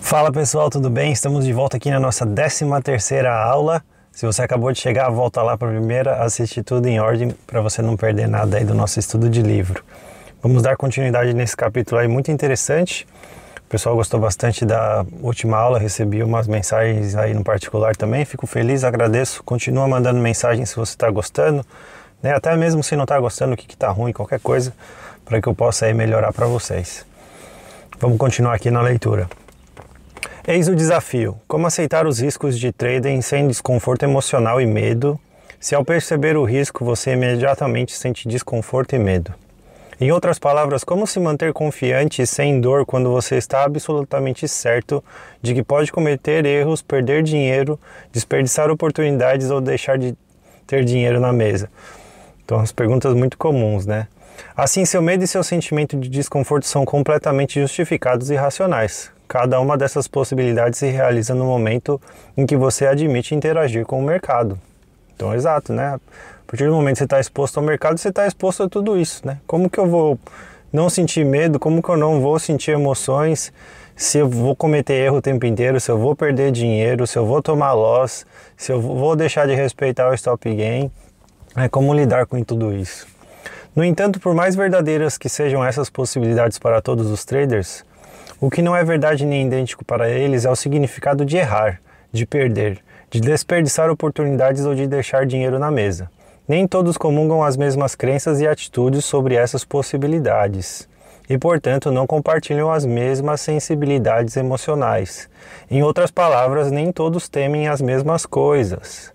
Fala pessoal, tudo bem? Estamos de volta aqui na nossa 13ª aula. Se você acabou de chegar, volta lá para a primeira, assiste tudo em ordem para você não perder nada aí do nosso estudo de livro. Vamos dar continuidade nesse capítulo aí muito interessante. O pessoal gostou bastante da última aula, recebi umas mensagens aí no particular também. Fico feliz, agradeço. Continua mandando mensagem se você está gostando, né? Até mesmo se não está gostando, o que está ruim, qualquer coisa, para que eu possa aí melhorar para vocês. Vamos continuar aqui na leitura. Eis o desafio: como aceitar os riscos de trading sem desconforto emocional e medo, se ao perceber o risco você imediatamente sente desconforto e medo. Em outras palavras, como se manter confiante e sem dor quando você está absolutamente certo de que pode cometer erros, perder dinheiro, desperdiçar oportunidades ou deixar de ter dinheiro na mesa? Então, as perguntas muito comuns, né? Assim, seu medo e seu sentimento de desconforto são completamente justificados e racionais. Cada uma dessas possibilidades se realiza no momento em que você admite interagir com o mercado. Então, exato, né? A partir do momento que você está exposto ao mercado, você está exposto a tudo isso, né? Como que eu vou não sentir medo? Como que eu não vou sentir emoções? Se eu vou cometer erro o tempo inteiro, se eu vou perder dinheiro, se eu vou tomar loss, se eu vou deixar de respeitar o stop gain, como lidar com tudo isso? No entanto, por mais verdadeiras que sejam essas possibilidades para todos os traders, o que não é verdade nem idêntico para eles é o significado de errar, de perder, de desperdiçar oportunidades ou de deixar dinheiro na mesa. Nem todos comungam as mesmas crenças e atitudes sobre essas possibilidades e, portanto, não compartilham as mesmas sensibilidades emocionais. Em outras palavras, nem todos temem as mesmas coisas.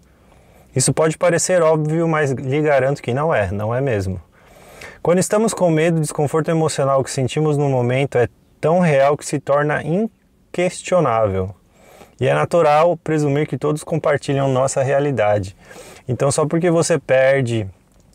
Isso pode parecer óbvio, mas lhe garanto que não é mesmo. Quando estamos com medo, o desconforto emocional que sentimos no momento é tão real que se torna inquestionável. E é natural presumir que todos compartilham nossa realidade. Então, só porque você perde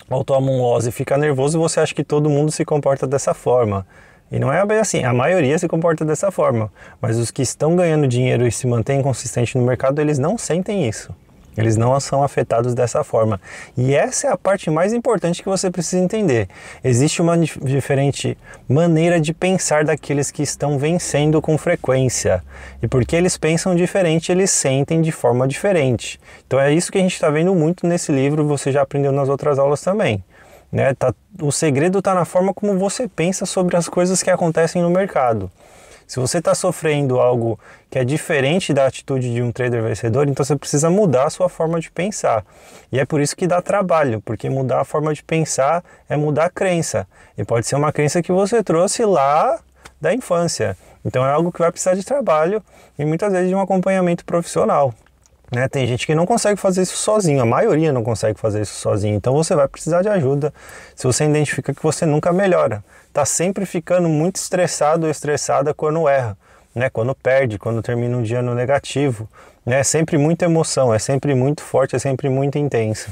ou toma um loss e fica nervoso, você acha que todo mundo se comporta dessa forma. E não é bem assim, a maioria se comporta dessa forma. Mas os que estão ganhando dinheiro e se mantêm consistentes no mercado, eles não sentem isso. Eles não são afetados dessa forma. E essa é a parte mais importante que você precisa entender. Existe uma diferente maneira de pensar daqueles que estão vencendo com frequência. E porque eles pensam diferente, eles sentem de forma diferente. Então é isso que a gente está vendo muito nesse livro, você já aprendeu nas outras aulas também. Né? O segredo está na forma como você pensa sobre as coisas que acontecem no mercado. Se você está sofrendo algo que é diferente da atitude de um trader vencedor, então você precisa mudar a sua forma de pensar. E é por isso que dá trabalho, porque mudar a forma de pensar é mudar a crença. E pode ser uma crença que você trouxe lá da infância. Então é algo que vai precisar de trabalho e muitas vezes de um acompanhamento profissional. Né? Tem gente que não consegue fazer isso sozinho, a maioria não consegue fazer isso sozinho, então você vai precisar de ajuda se você identifica que você nunca melhora. Está sempre ficando muito estressado ou estressada quando erra, né? Quando perde, quando termina um dia no negativo. Né? É sempre muita emoção, é sempre muito forte, é sempre muito intensa.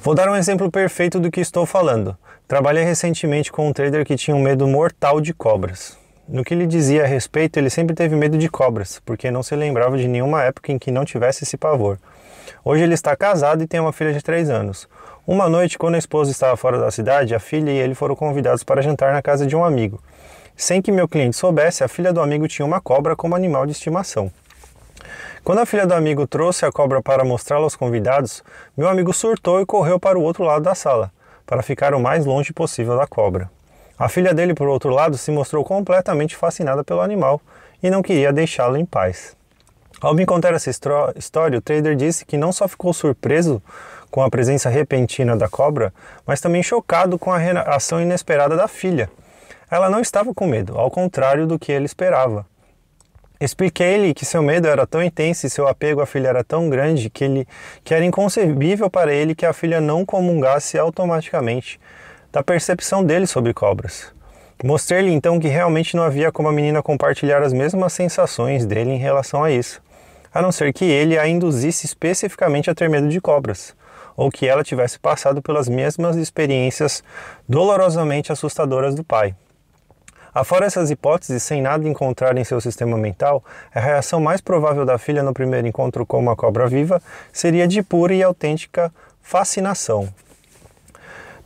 Vou dar um exemplo perfeito do que estou falando. Trabalhei recentemente com um trader que tinha um medo mortal de cobras. No que ele dizia a respeito, ele sempre teve medo de cobras, porque não se lembrava de nenhuma época em que não tivesse esse pavor. Hoje ele está casado e tem uma filha de 3 anos. Uma noite, quando a esposa estava fora da cidade, a filha e ele foram convidados para jantar na casa de um amigo. Sem que meu cliente soubesse, a filha do amigo tinha uma cobra como animal de estimação. Quando a filha do amigo trouxe a cobra para mostrá-la aos convidados, meu amigo surtou e correu para o outro lado da sala, para ficar o mais longe possível da cobra. A filha dele, por outro lado, se mostrou completamente fascinada pelo animal e não queria deixá-lo em paz. Ao me contar essa história, o trader disse que não só ficou surpreso com a presença repentina da cobra, mas também chocado com a reação inesperada da filha. Ela não estava com medo, ao contrário do que ele esperava. Expliquei-lhe que seu medo era tão intenso e seu apego à filha era tão grande que era inconcebível para ele que a filha não comungasse automaticamente da percepção dele sobre cobras. Mostrei-lhe então que realmente não havia como a menina compartilhar as mesmas sensações dele em relação a isso, a não ser que ele a induzisse especificamente a ter medo de cobras, ou que ela tivesse passado pelas mesmas experiências dolorosamente assustadoras do pai. Afora essas hipóteses, sem nada encontrar em seu sistema mental, a reação mais provável da filha no primeiro encontro com uma cobra viva seria de pura e autêntica fascinação.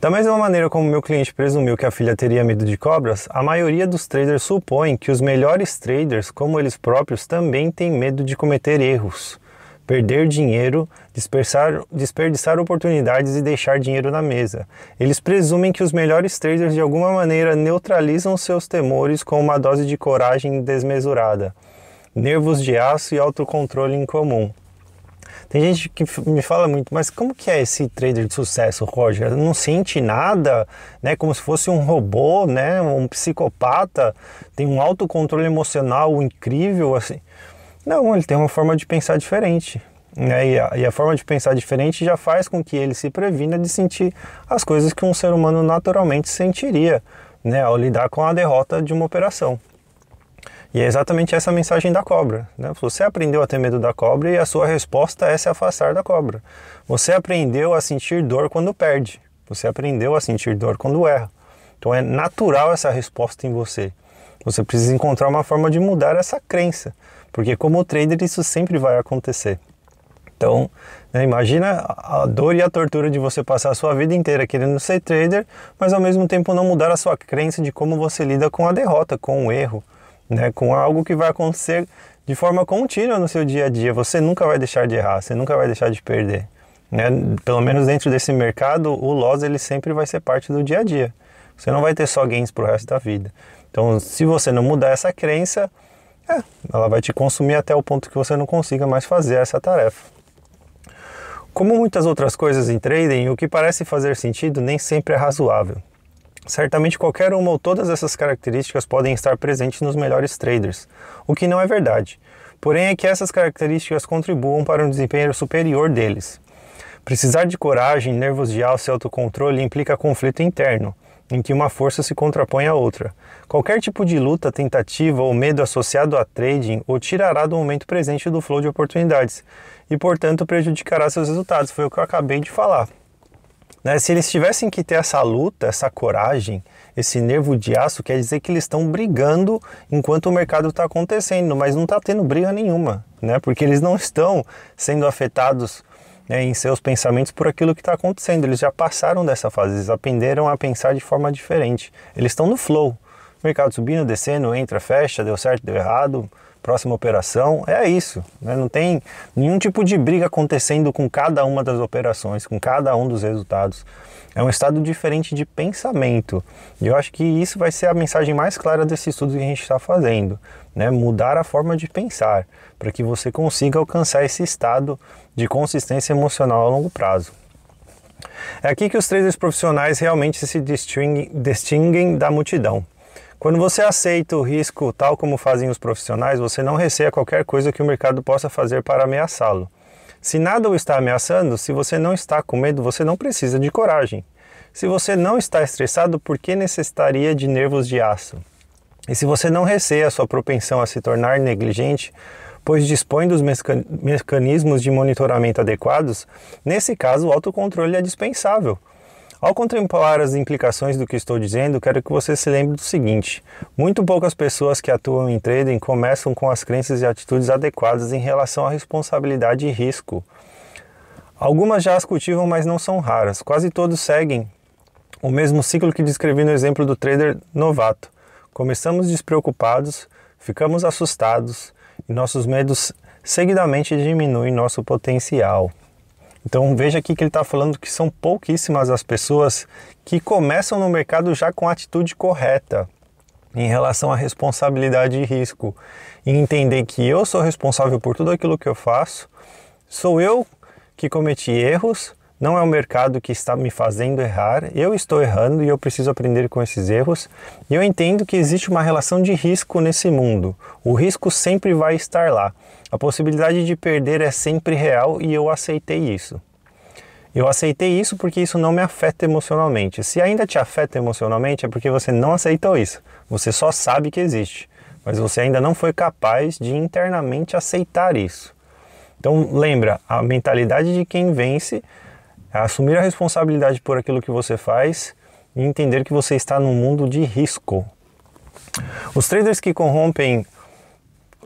Da mesma maneira como meu cliente presumiu que a filha teria medo de cobras, a maioria dos traders supõe que os melhores traders, como eles próprios, também têm medo de cometer erros, perder dinheiro, desperdiçar oportunidades e deixar dinheiro na mesa. Eles presumem que os melhores traders de alguma maneira neutralizam seus temores com uma dose de coragem desmesurada, nervos de aço e autocontrole incomum. Tem gente que me fala muito, mas como que é esse trader de sucesso, Roger? Não sente nada, né? Como se fosse um robô, né? Um psicopata, tem um autocontrole emocional incrível, assim. Não, ele tem uma forma de pensar diferente, né? E a forma de pensar diferente já faz com que ele se previna de sentir as coisas que um ser humano naturalmente sentiria, né? Ao lidar com a derrota de uma operação. E é exatamente essa a mensagem da cobra, né? Você aprendeu a ter medo da cobra e a sua resposta é se afastar da cobra. Você aprendeu a sentir dor quando perde. Você aprendeu a sentir dor quando erra. Então é natural essa resposta em você. Você precisa encontrar uma forma de mudar essa crença, porque como trader isso sempre vai acontecer. Então, né, imagina a dor e a tortura de você passar a sua vida inteira querendo ser trader, mas ao mesmo tempo não mudar a sua crença de como você lida com a derrota, com o erro, né, com algo que vai acontecer de forma contínua no seu dia a dia. Você nunca vai deixar de errar, você nunca vai deixar de perder, né? Pelo menos dentro desse mercado, o loss ele sempre vai ser parte do dia a dia. Você não vai ter só gains para o resto da vida. Então, se você não mudar essa crença, ela vai te consumir até o ponto que você não consiga mais fazer essa tarefa. Como muitas outras coisas em trading, o que parece fazer sentido nem sempre é razoável. Certamente qualquer uma ou todas essas características podem estar presentes nos melhores traders, o que não é verdade. Porém é que essas características contribuam para um desempenho superior deles. Precisar de coragem, nervos de aço e autocontrole implica conflito interno, em que uma força se contrapõe à outra. Qualquer tipo de luta, tentativa ou medo associado a trading o tirará do momento presente do flow de oportunidades e, portanto, prejudicará seus resultados. Foi o que eu acabei de falar. Né? Se eles tivessem que ter essa luta, essa coragem, esse nervo de aço, quer dizer que eles estão brigando enquanto o mercado está acontecendo, mas não está tendo briga nenhuma, né? Porque eles não estão sendo afetados, né, em seus pensamentos por aquilo que está acontecendo. Eles já passaram dessa fase, eles aprenderam a pensar de forma diferente. Eles estão no flow. Mercado subindo, descendo, entra, fecha, deu certo, deu errado, próxima operação, é isso, né? Não tem nenhum tipo de briga acontecendo com cada uma das operações, com cada um dos resultados. É um estado diferente de pensamento. E eu acho que isso vai ser a mensagem mais clara desse estudo que a gente está fazendo, né? Mudar a forma de pensar, para que você consiga alcançar esse estado de consistência emocional a longo prazo. É aqui que os traders profissionais realmente se distinguem da multidão. Quando você aceita o risco tal como fazem os profissionais, você não receia qualquer coisa que o mercado possa fazer para ameaçá-lo. Se nada o está ameaçando, se você não está com medo, você não precisa de coragem. Se você não está estressado, por que necessitaria de nervos de aço? E se você não receia a sua propensão a se tornar negligente, pois dispõe dos mecanismos de monitoramento adequados, nesse caso o autocontrole é dispensável. Ao contemplar as implicações do que estou dizendo, quero que você se lembre do seguinte: muito poucas pessoas que atuam em trading começam com as crenças e atitudes adequadas em relação à responsabilidade e risco. Algumas já as cultivam, mas não são raras. Quase todos seguem o mesmo ciclo que descrevi no exemplo do trader novato. Começamos despreocupados, ficamos assustados e nossos medos seguidamente diminuem nosso potencial. Então veja aqui que ele está falando que são pouquíssimas as pessoas que começam no mercado já com a atitude correta em relação à responsabilidade e risco. E entender que eu sou responsável por tudo aquilo que eu faço, sou eu que cometi erros, não é o mercado que está me fazendo errar, eu estou errando e eu preciso aprender com esses erros. E eu entendo que existe uma relação de risco nesse mundo. O risco sempre vai estar lá. A possibilidade de perder é sempre real e eu aceitei isso. Eu aceitei isso porque isso não me afeta emocionalmente. Se ainda te afeta emocionalmente é porque você não aceitou isso. Você só sabe que existe, mas você ainda não foi capaz de internamente aceitar isso. Então lembra, a mentalidade de quem vence é assumir a responsabilidade por aquilo que você faz e entender que você está num mundo de risco. Os traders que corrompem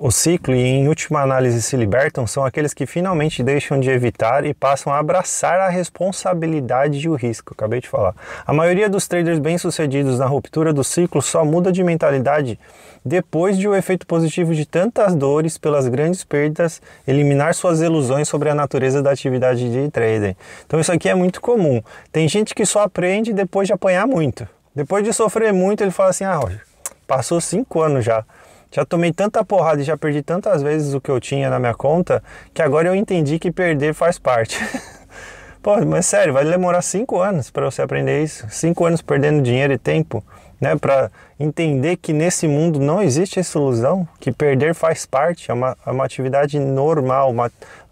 o ciclo e, em última análise, se libertam são aqueles que finalmente deixam de evitar e passam a abraçar a responsabilidade e o risco. Acabei de falar. A maioria dos traders bem-sucedidos na ruptura do ciclo só muda de mentalidade depois de o efeito positivo de tantas dores pelas grandes perdas eliminar suas ilusões sobre a natureza da atividade de trading. Então isso aqui é muito comum. Tem gente que só aprende depois de apanhar muito. Depois de sofrer muito, ele fala assim, Roger, passou 5 anos já tomei tanta porrada e já perdi tantas vezes o que eu tinha na minha conta, que agora eu entendi que perder faz parte. Pô, mas sério, vai demorar 5 anos para você aprender isso. 5 anos perdendo dinheiro e tempo, né? Para entender que nesse mundo não existe essa ilusão, que perder faz parte, é uma atividade normal,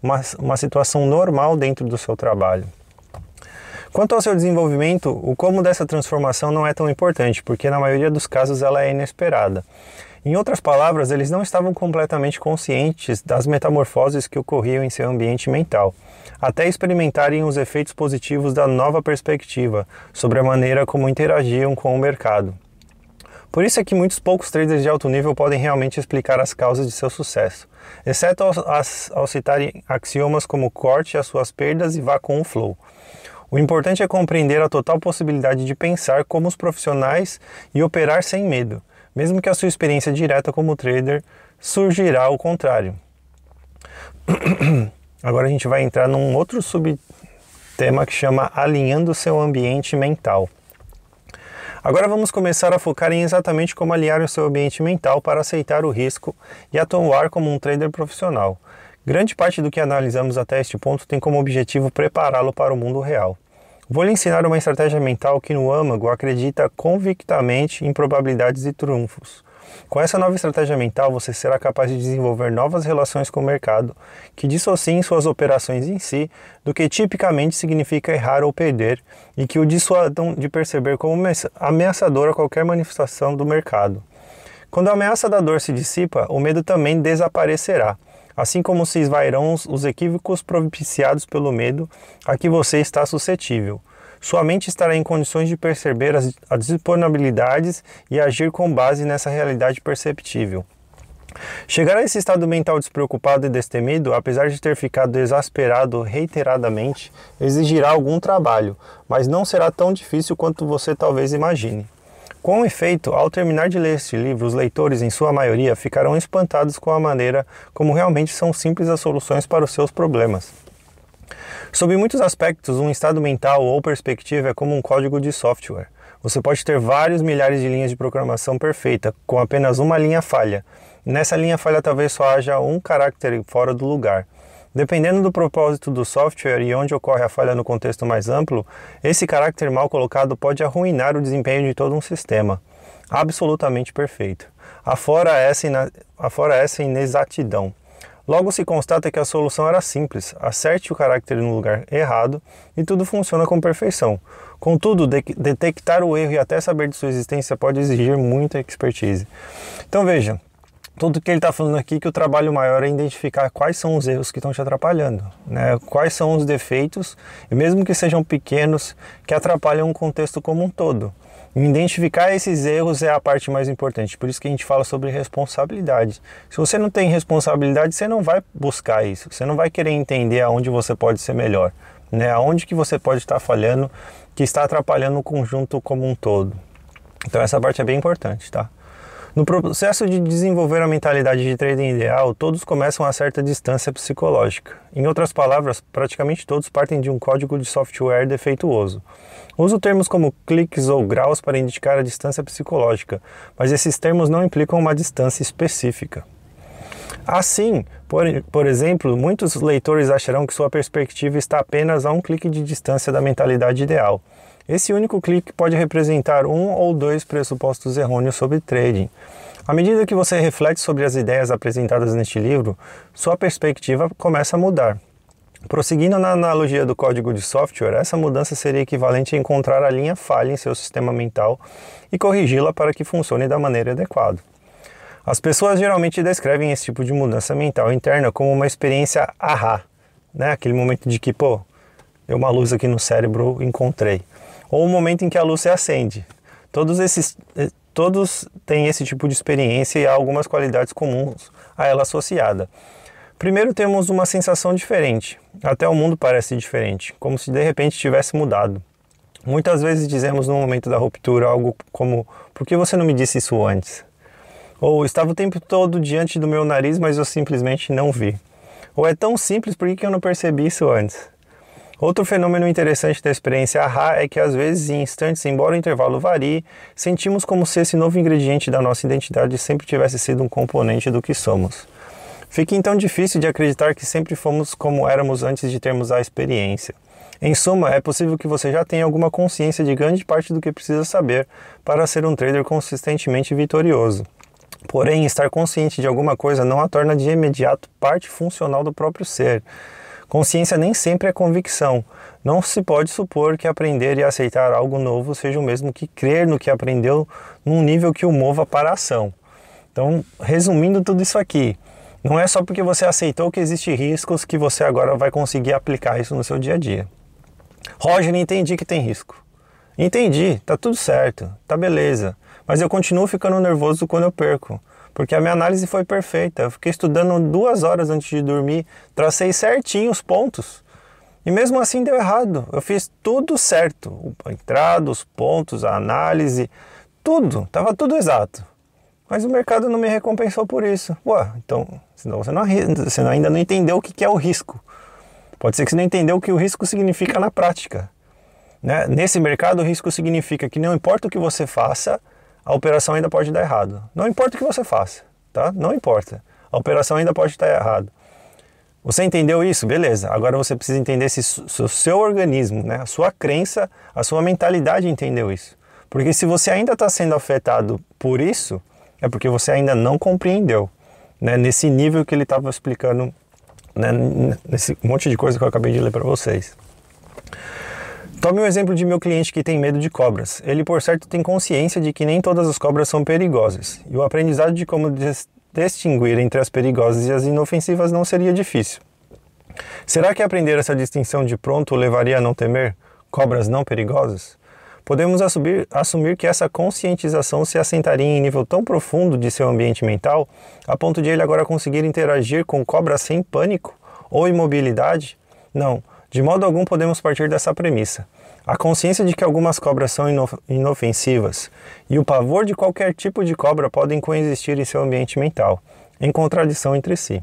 uma situação normal dentro do seu trabalho. Quanto ao seu desenvolvimento, o como dessa transformação não é tão importante, porque na maioria dos casos ela é inesperada. Em outras palavras, eles não estavam completamente conscientes das metamorfoses que ocorriam em seu ambiente mental, até experimentarem os efeitos positivos da nova perspectiva sobre a maneira como interagiam com o mercado. Por isso é que muitos poucos traders de alto nível podem realmente explicar as causas de seu sucesso, exceto ao citarem axiomas como corte as suas perdas e vá com o flow. O importante é compreender a total possibilidade de pensar como os profissionais e operar sem medo, mesmo que a sua experiência direta como trader surgirá ao contrário. Agora a gente vai entrar num outro subtema que chama alinhando seu ambiente mental. Agora vamos começar a focar em exatamente como alinhar o seu ambiente mental para aceitar o risco e atuar como um trader profissional. Grande parte do que analisamos até este ponto tem como objetivo prepará-lo para o mundo real. Vou lhe ensinar uma estratégia mental que no âmago acredita convictamente em probabilidades e trunfos. Com essa nova estratégia mental, você será capaz de desenvolver novas relações com o mercado, que dissociem suas operações em si do que tipicamente significa errar ou perder, e que o dissuadam de perceber como ameaçadora qualquer manifestação do mercado. Quando a ameaça da dor se dissipa, o medo também desaparecerá, assim como se esvairão os equívocos propiciados pelo medo a que você está suscetível. Sua mente estará em condições de perceber as disponibilidades e agir com base nessa realidade perceptível. Chegar a esse estado mental despreocupado e destemido, apesar de ter ficado exasperado reiteradamente, exigirá algum trabalho, mas não será tão difícil quanto você talvez imagine. Com efeito, ao terminar de ler este livro, os leitores, em sua maioria, ficarão espantados com a maneira como realmente são simples as soluções para os seus problemas. Sob muitos aspectos, um estado mental ou perspectiva é como um código de software. Você pode ter vários milhares de linhas de programação perfeita, com apenas uma linha falha. Nessa linha falha talvez só haja um caractere fora do lugar. Dependendo do propósito do software e onde ocorre a falha no contexto mais amplo, esse caractere mal colocado pode arruinar o desempenho de todo um sistema. Absolutamente perfeito. Afora essa inexatidão. Logo se constata que a solução era simples, acerte o caractere no lugar errado e tudo funciona com perfeição. Contudo, detectar o erro e até saber de sua existência pode exigir muita expertise. Então veja, tudo que ele está falando aqui é que o trabalho maior é identificar quais são os erros que estão te atrapalhando, né? Quais são os defeitos, e mesmo que sejam pequenos, que atrapalham o contexto como um todo. Identificar esses erros é a parte mais importante, por isso que a gente fala sobre responsabilidade. Se você não tem responsabilidade, você não vai buscar isso, você não vai querer entender aonde você pode ser melhor, né? Aonde que você pode estar falhando, que está atrapalhando o conjunto como um todo. Então essa parte é bem importante, tá? No processo de desenvolver a mentalidade de trading ideal, todos começam a certa distância psicológica. Em outras palavras, praticamente todos partem de um código de software defeituoso. Uso termos como cliques ou graus para indicar a distância psicológica, mas esses termos não implicam uma distância específica. Assim, por exemplo, muitos leitores acharão que sua perspectiva está apenas a um clique de distância da mentalidade ideal. Esse único clique pode representar um ou dois pressupostos errôneos sobre trading. À medida que você reflete sobre as ideias apresentadas neste livro, sua perspectiva começa a mudar. Prosseguindo na analogia do código de software, essa mudança seria equivalente a encontrar a linha falha em seu sistema mental e corrigi-la para que funcione da maneira adequada. As pessoas geralmente descrevem esse tipo de mudança mental interna como uma experiência ahá, né? Aquele momento de que, deu uma luz aqui no cérebro, encontrei. Ou o momento em que a luz se acende. Todos esses todos têm esse tipo de experiência e há algumas qualidades comuns a ela associada. Primeiro, temos uma sensação diferente. Até o mundo parece diferente, como se de repente tivesse mudado. Muitas vezes dizemos no momento da ruptura algo como: por que você não me disse isso antes? Ou estava o tempo todo diante do meu nariz, mas eu simplesmente não vi. Ou é tão simples, por que eu não percebi isso antes? Outro fenômeno interessante da experiência AHA é que às vezes, em instantes, embora o intervalo varie, sentimos como se esse novo ingrediente da nossa identidade sempre tivesse sido um componente do que somos. Fica então difícil de acreditar que sempre fomos como éramos antes de termos a experiência. Em suma, é possível que você já tenha alguma consciência de grande parte do que precisa saber para ser um trader consistentemente vitorioso. Porém, estar consciente de alguma coisa não a torna de imediato parte funcional do próprio ser. Consciência nem sempre é convicção. Não se pode supor que aprender e aceitar algo novo seja o mesmo que crer no que aprendeu num nível que o mova para a ação. Então, resumindo tudo isso aqui, não é só porque você aceitou que existem riscos que você agora vai conseguir aplicar isso no seu dia a dia. Roger, entendi que tem risco. Entendi, tá tudo certo, tá beleza. Mas eu continuo ficando nervoso quando eu perco, porque a minha análise foi perfeita. Eu fiquei estudando 2 horas antes de dormir, tracei certinho os pontos. E mesmo assim deu errado. Eu fiz tudo certo. A entrada, os pontos, a análise, tudo. Tava tudo exato. Mas o mercado não me recompensou por isso. Ué, então, senão você ainda não entendeu o que é o risco. Pode ser que você não entendeu o que o risco significa na prática. Né? Nesse mercado, o risco significa que não importa o que você faça, a operação ainda pode dar errado. Não importa o que você faça, tá? Não importa. A operação ainda pode estar errada. Você entendeu isso? Beleza. Agora você precisa entender se o seu organismo, né? A sua crença, a sua mentalidade entendeu isso. Porque se você ainda está sendo afetado por isso, é porque você ainda não compreendeu, né? Nesse nível que ele estava explicando, né? Nesse monte de coisa que eu acabei de ler para vocês. Tome um exemplo de meu cliente que tem medo de cobras. Ele, por certo, tem consciência de que nem todas as cobras são perigosas, e o aprendizado de como distinguir entre as perigosas e as inofensivas não seria difícil. Será que aprender essa distinção de pronto o levaria a não temer cobras não perigosas? Podemos assumir que essa conscientização se assentaria em nível tão profundo de seu ambiente mental, a ponto de ele agora conseguir interagir com cobras sem pânico ou imobilidade? Não. De modo algum podemos partir dessa premissa. A consciência de que algumas cobras são inofensivas e o pavor de qualquer tipo de cobra podem coexistir em seu ambiente mental, em contradição entre si.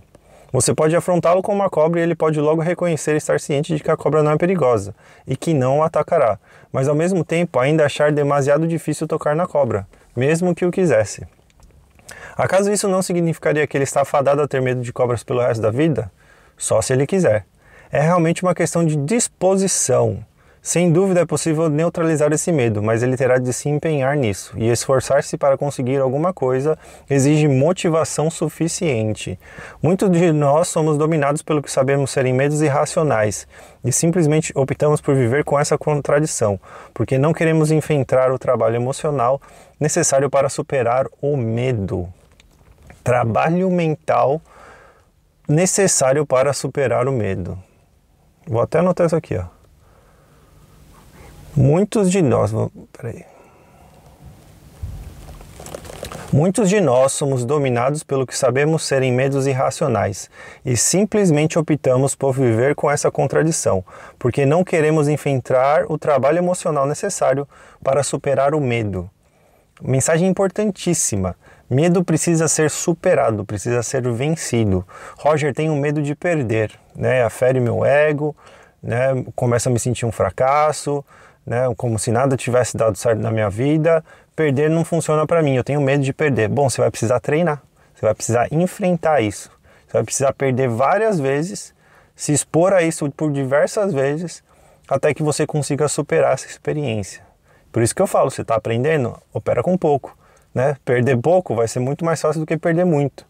Você pode afrontá-lo com uma cobra e ele pode logo reconhecer e estar ciente de que a cobra não é perigosa e que não o atacará, mas ao mesmo tempo ainda achar demasiado difícil tocar na cobra, mesmo que o quisesse. Acaso isso não significaria que ele está fadado a ter medo de cobras pelo resto da vida? Só se ele quiser. É realmente uma questão de disposição. Sem dúvida é possível neutralizar esse medo, mas ele terá de se empenhar nisso, e esforçar-se para conseguir alguma coisa exige motivação suficiente. Muitos de nós somos dominados pelo que sabemos serem medos irracionais, e simplesmente optamos por viver com essa contradição, porque não queremos enfrentar o trabalho emocional necessário para superar o medo. Trabalho mental necessário para superar o medo. Vou até anotar isso aqui, ó. Muitos de nós somos dominados pelo que sabemos serem medos irracionais e simplesmente optamos por viver com essa contradição, porque não queremos enfrentar o trabalho emocional necessário para superar o medo. Mensagem importantíssima. Medo precisa ser superado, precisa ser vencido. Roger, tenho medo de perder, né? Afere meu ego, né? Começo a me sentir um fracasso, né? Como se nada tivesse dado certo na minha vida. Perder não funciona para mim, eu tenho medo de perder. Bom, você vai precisar treinar, você vai precisar enfrentar isso. Você vai precisar perder várias vezes, se expor a isso por diversas vezes, até que você consiga superar essa experiência. Por isso que eu falo, você está aprendendo, opera com pouco. Né? Perder pouco vai ser muito mais fácil do que perder muito.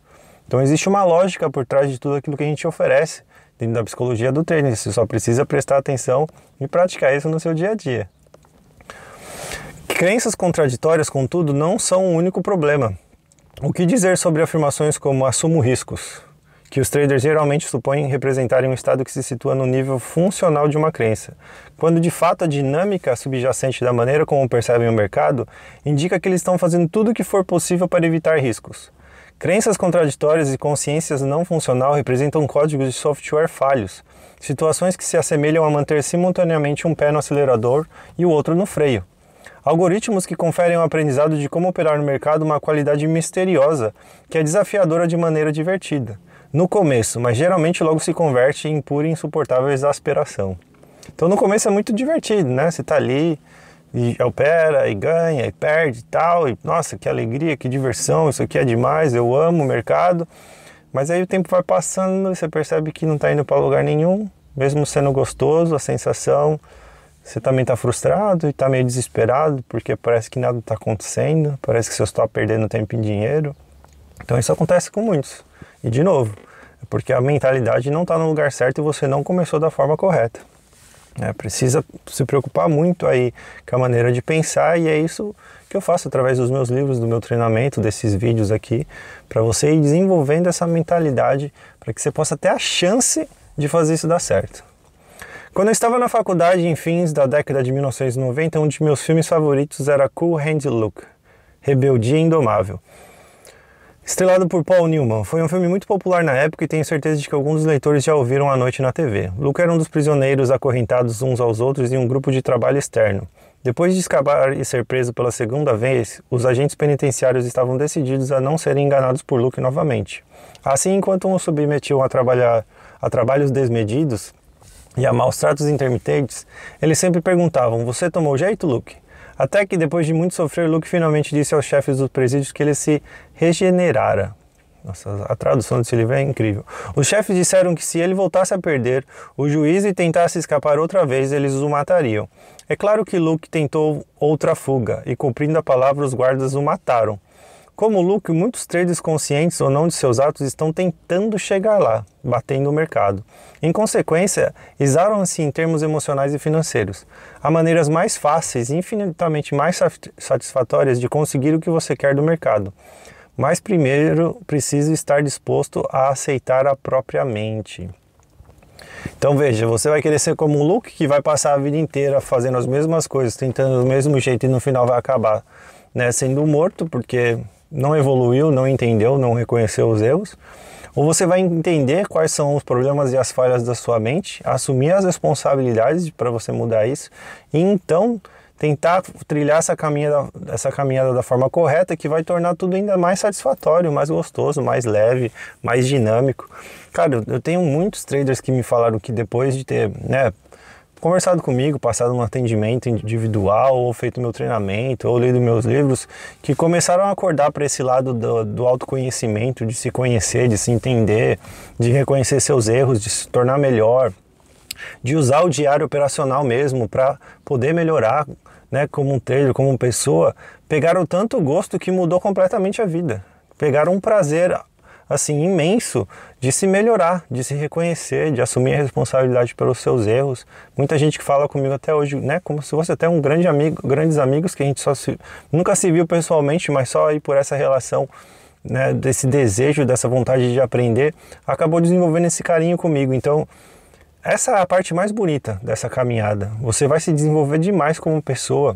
Então existe uma lógica por trás de tudo aquilo que a gente oferece dentro da psicologia do treino. Você só precisa prestar atenção e praticar isso no seu dia a dia. Crenças contraditórias, contudo, não são o único problema. O que dizer sobre afirmações como assumo riscos? que os traders geralmente supõem representarem um estado que se situa no nível funcional de uma crença, quando de fato a dinâmica subjacente da maneira como percebem o mercado indica que eles estão fazendo tudo o que for possível para evitar riscos. Crenças contraditórias e consciências não funcional representam códigos de software falhos, situações que se assemelham a manter simultaneamente um pé no acelerador e o outro no freio. Algoritmos que conferem ao aprendizado de como operar no mercado uma qualidade misteriosa, que é desafiadora de maneira divertida. No começo, mas geralmente logo se converte em pura e insuportável exasperação. Então no começo é muito divertido, né? Você tá ali e opera e ganha e perde e tal, e nossa, que alegria, que diversão, isso aqui é demais, eu amo o mercado. Mas aí o tempo vai passando e você percebe que não tá indo para lugar nenhum, mesmo sendo gostoso, a sensação, você também tá frustrado e tá meio desesperado, porque parece que nada tá acontecendo, parece que você está perdendo tempo e dinheiro. Então isso acontece com muitos. E de novo, é porque a mentalidade não está no lugar certo e você não começou da forma correta. Precisa se preocupar muito aí com a maneira de pensar, e é isso que eu faço através dos meus livros, do meu treinamento, desses vídeos aqui, para você ir desenvolvendo essa mentalidade, para que você possa ter a chance de fazer isso dar certo. Quando eu estava na faculdade, em fins da década de 1990, um de meus filmes favoritos era Cool Hand Luke, Rebeldia Indomável. Estrelado por Paul Newman, foi um filme muito popular na época e tenho certeza de que alguns dos leitores já ouviram à noite na TV. Luke era um dos prisioneiros acorrentados uns aos outros em um grupo de trabalho externo. Depois de escapar e ser preso pela segunda vez, os agentes penitenciários estavam decididos a não serem enganados por Luke novamente. Assim, enquanto o submetiam a trabalhos desmedidos e a maus tratos intermitentes, eles sempre perguntavam: "Você tomou jeito, Luke?" Até que, depois de muito sofrer, Luke finalmente disse aos chefes dos presídios que ele se regenerara. Nossa, a tradução desse livro é incrível. Os chefes disseram que se ele voltasse a perder o juízo e tentasse escapar outra vez, eles o matariam. É claro que Luke tentou outra fuga, e cumprindo a palavra, os guardas o mataram. Como Luke, muitos traders conscientes ou não de seus atos estão tentando chegar lá, batendo o mercado. Em consequência, exalam-se em termos emocionais e financeiros. Há maneiras mais fáceis e infinitamente mais satisfatórias de conseguir o que você quer do mercado. Mas primeiro, precisa estar disposto a aceitar a própria mente. Então veja, você vai querer ser como um Luke, que vai passar a vida inteira fazendo as mesmas coisas, tentando do mesmo jeito, e no final vai acabar, né, sendo morto, porque não evoluiu, não entendeu, não reconheceu os erros. Ou você vai entender quais são os problemas e as falhas da sua mente, assumir as responsabilidades para você mudar isso, e então tentar trilhar essa caminhada da forma correta, que vai tornar tudo ainda mais satisfatório, mais gostoso, mais leve, mais dinâmico. Cara, eu tenho muitos traders que me falaram que depois de ter, conversado comigo, passado um atendimento individual, ou feito meu treinamento, ou lido meus livros, que começaram a acordar para esse lado do autoconhecimento, de se conhecer, de se entender, de reconhecer seus erros, de se tornar melhor, de usar o diário operacional mesmo para poder melhorar, como um trader, como pessoa. Pegaram tanto gosto que mudou completamente a vida. Pegaram um prazer assim imenso de se melhorar, de se reconhecer, de assumir a responsabilidade pelos seus erros. Muita gente que fala comigo até hoje, como se fosse até um grande amigo, grandes amigos que a gente nunca se viu pessoalmente, mas só aí por essa relação, desse desejo, dessa vontade de aprender, acabou desenvolvendo esse carinho comigo. Então, essa é a parte mais bonita dessa caminhada. Você vai se desenvolver demais como pessoa.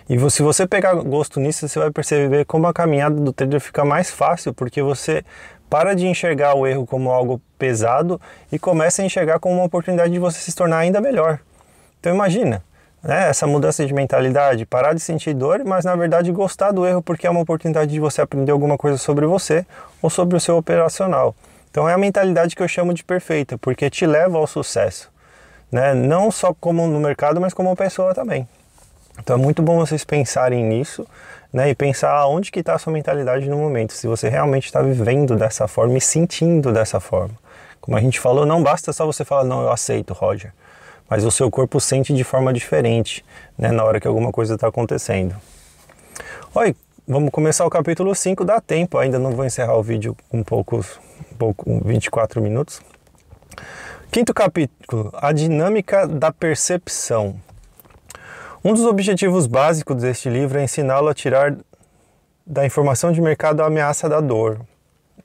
E se você pegar gosto nisso, você vai perceber como a caminhada do trader fica mais fácil, porque você para de enxergar o erro como algo pesado e começa a enxergar como uma oportunidade de você se tornar ainda melhor. Então imagina, essa mudança de mentalidade, parar de sentir dor, mas na verdade gostar do erro, porque é uma oportunidade de você aprender alguma coisa sobre você ou sobre o seu operacional. Então é a mentalidade que eu chamo de perfeita, porque te leva ao sucesso, não só como no mercado, mas como pessoa também. Então é muito bom vocês pensarem nisso, e pensar onde que está a sua mentalidade no momento, se você realmente está vivendo dessa forma e sentindo dessa forma. Como a gente falou, não basta só você falar, não, eu aceito, Roger, mas o seu corpo sente de forma diferente, na hora que alguma coisa está acontecendo. Oi, vamos começar o capítulo 5, dá tempo, ainda não vou encerrar o vídeo com 24 minutos. Quinto capítulo, a dinâmica da percepção. Um dos objetivos básicos deste livro é ensiná-lo a tirar da informação de mercado a ameaça da dor.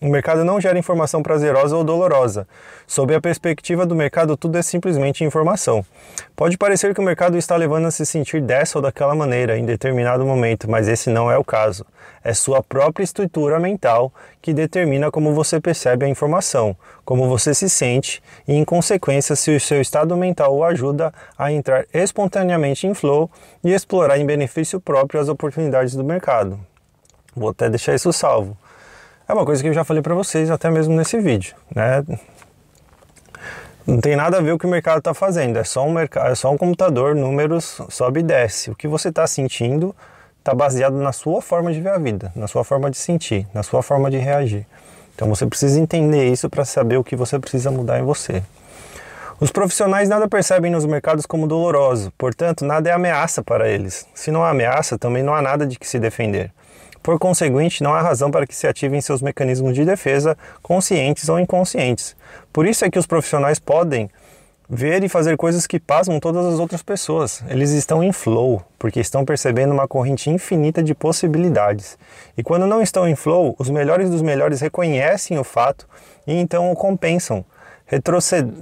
O mercado não gera informação prazerosa ou dolorosa. Sob a perspectiva do mercado, tudo é simplesmente informação. Pode parecer que o mercado está levando a se sentir dessa ou daquela maneira em determinado momento, mas esse não é o caso. É sua própria estrutura mental que determina como você percebe a informação, como você se sente e, em consequência, se o seu estado mental o ajuda a entrar espontaneamente em flow e explorar em benefício próprio as oportunidades do mercado. Vou até deixar isso salvo. É uma coisa que eu já falei para vocês até mesmo nesse vídeo, né? Não tem nada a ver com o que o mercado está fazendo, é só um computador, números, sobe e desce. O que você está sentindo está baseado na sua forma de ver a vida, na sua forma de sentir, na sua forma de reagir. Então você precisa entender isso para saber o que você precisa mudar em você. Os profissionais nada percebem nos mercados como doloroso, portanto nada é ameaça para eles. Se não há ameaça, também não há nada de que se defender. Por conseguinte, não há razão para que se ativem seus mecanismos de defesa, conscientes ou inconscientes. Por isso é que os profissionais podem ver e fazer coisas que pasmam todas as outras pessoas. Eles estão em flow, porque estão percebendo uma corrente infinita de possibilidades. E quando não estão em flow, os melhores dos melhores reconhecem o fato e então o compensam,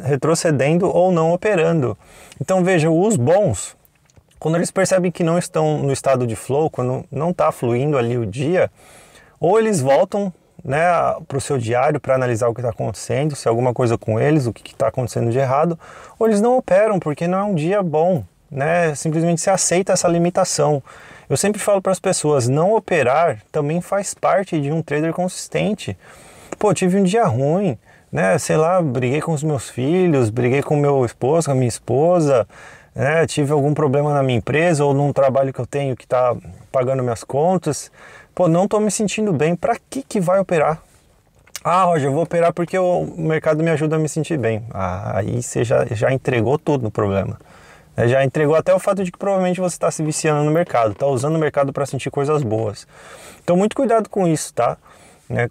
retrocedendo ou não operando. Então veja, os bons, quando eles percebem que não estão no estado de flow, quando não está fluindo ali o dia, ou eles voltam, né, para o seu diário para analisar o que está acontecendo, se é alguma coisa com eles, o que está acontecendo de errado, ou eles não operam porque não é um dia bom, né? Simplesmente se aceita essa limitação. Eu sempre falo para as pessoas, não operar também faz parte de um trader consistente. Pô, tive um dia ruim, né? Sei lá, briguei com os meus filhos, briguei com meu esposo, com a minha esposa, né? Tive algum problema na minha empresa ou num trabalho que eu tenho que está pagando minhas contas. Pô, não estou me sentindo bem, para que vai operar? Ah, Roger, eu vou operar porque o mercado me ajuda a me sentir bem. Ah, aí você já entregou tudo no problema. Já entregou até o fato de que provavelmente você está se viciando no mercado, está usando o mercado para sentir coisas boas. Então muito cuidado com isso, tá?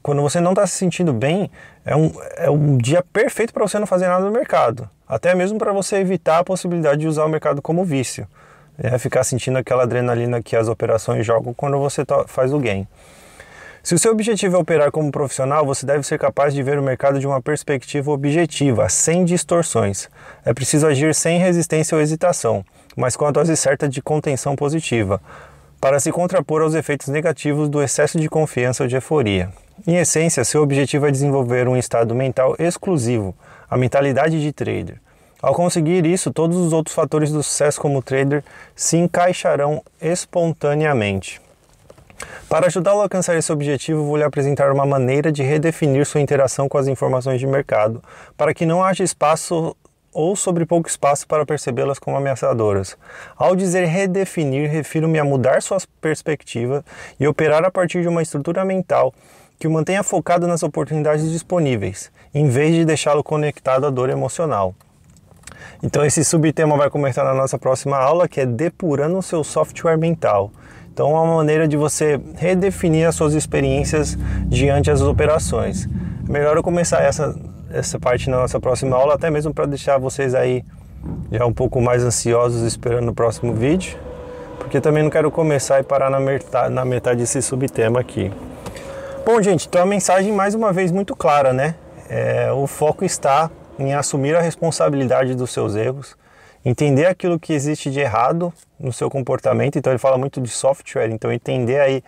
Quando você não está se sentindo bem, é um dia perfeito para você não fazer nada no mercado. Até mesmo para você evitar a possibilidade de usar o mercado como vício. Ficar sentindo aquela adrenalina que as operações jogam quando você faz o gain. Se o seu objetivo é operar como profissional, você deve ser capaz de ver o mercado de uma perspectiva objetiva, sem distorções. É preciso agir sem resistência ou hesitação, mas com a dose certa de contenção positiva, para se contrapor aos efeitos negativos do excesso de confiança ou de euforia. Em essência, seu objetivo é desenvolver um estado mental exclusivo, a mentalidade de trader. Ao conseguir isso, todos os outros fatores do sucesso como trader se encaixarão espontaneamente. Para ajudá-lo a alcançar esse objetivo, vou lhe apresentar uma maneira de redefinir sua interação com as informações de mercado, para que não haja espaço ou sobre pouco espaço para percebê-las como ameaçadoras. Ao dizer redefinir, refiro-me a mudar sua perspectiva e operar a partir de uma estrutura mental que o mantenha focado nas oportunidades disponíveis, em vez de deixá-lo conectado à dor emocional. Então esse subtema vai começar na nossa próxima aula, que é depurando o seu software mental. Então é uma maneira de você redefinir as suas experiências diante das operações. Melhor eu começar essa parte na nossa próxima aula, até mesmo para deixar vocês aí já um pouco mais ansiosos esperando o próximo vídeo, porque também não quero começar e parar na metade desse subtema aqui. Bom, gente, então a mensagem mais uma vez muito clara, né? O foco está em assumir a responsabilidade dos seus erros, entender aquilo que existe de errado no seu comportamento. Então ele fala muito de software, então entender aí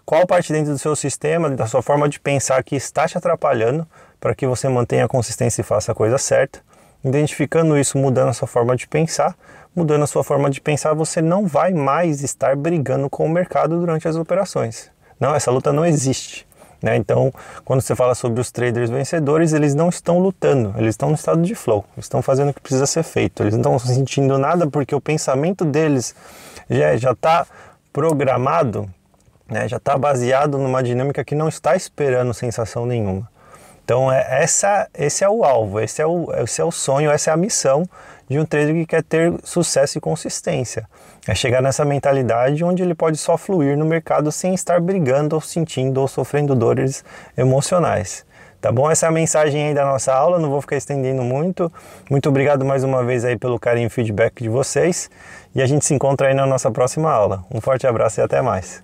qual parte dentro do seu sistema, da sua forma de pensar que está te atrapalhando para que você mantenha a consistência e faça a coisa certa. Identificando isso, mudando a sua forma de pensar, mudando a sua forma de pensar, você não vai mais estar brigando com o mercado durante as operações. Não, essa luta não existe. Então, quando você fala sobre os traders vencedores, eles não estão lutando, eles estão no estado de flow, eles estão fazendo o que precisa ser feito, eles não estão sentindo nada porque o pensamento deles já está programado, já está baseado numa dinâmica que não está esperando sensação nenhuma. Então, esse é o alvo, esse é o sonho, essa é a missão de um trader que quer ter sucesso e consistência. É chegar nessa mentalidade onde ele pode só fluir no mercado sem estar brigando ou sentindo ou sofrendo dores emocionais. Tá bom? Essa é a mensagem aí da nossa aula, não vou ficar estendendo muito. Muito obrigado mais uma vez aí pelo carinho e feedback de vocês. E a gente se encontra aí na nossa próxima aula. Um forte abraço e até mais.